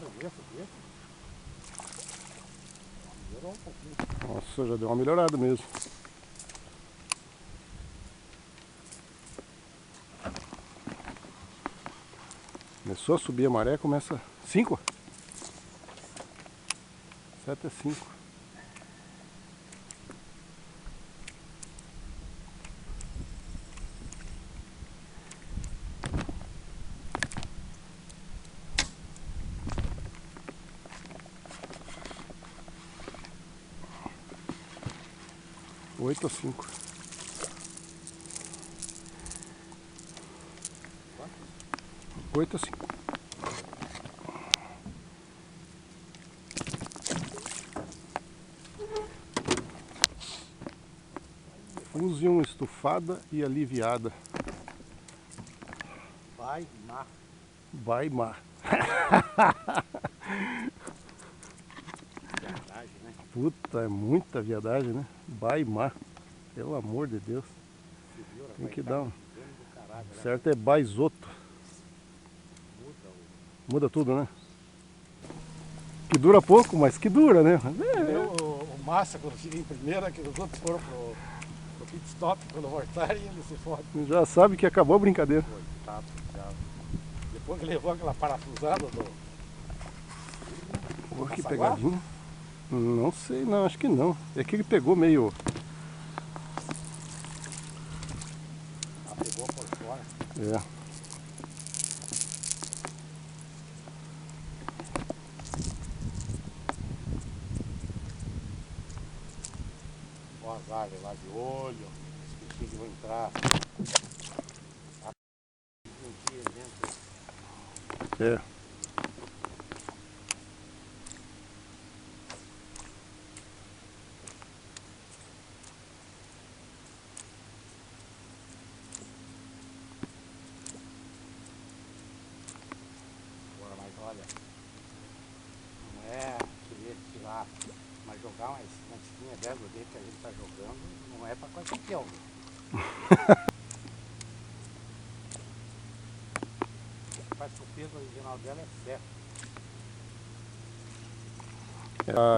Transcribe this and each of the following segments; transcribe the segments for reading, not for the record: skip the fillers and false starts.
arremesso desse. Melhorou um pouquinho. Nossa, já deu uma melhorada mesmo. Começou a subir a maré, começa 5? 7 é 5. Oito a 5. Quanto? 8 a 5. Fusion estufada e aliviada. Vai, mar. Vai mar. Viadagem, né? Puta, é muita viadagem, né? Vai mar. Pelo amor de Deus. Figura, Tem vai que tá dar um. vendo do caralho, né? Certo é baisoto. Muda o... Muda tudo, né? Que dura pouco, mas que dura, né? O Massa, quando fica em primeira, que os outros foram pro pit stop, quando voltarem, ele se fode. Já sabe que acabou a brincadeira. Coitado, já. Depois que levou aquela parafusada do... Porra, que Massaguá? pegadinha. Não sei, não, acho que não. É que ele pegou meio... Ah, pegou por fora. É. Ó as águias lá de olho, os peixinhos que vão entrar. Um dia dentro. É. Agora, mas olha, não é querer tirar, mas jogar umas esquinha dessa do jeito que a gente tá jogando, não é pra qualquer peão. Faz que o peso original dela é certo.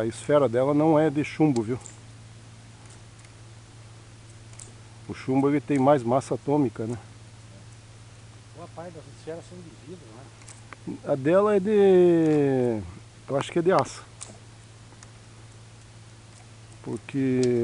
A esfera dela não é de chumbo, viu? O chumbo ele tem mais massa atômica, né? Boa parte das esferas são de vidro, né? A dela é de... eu acho que é de aço. Porque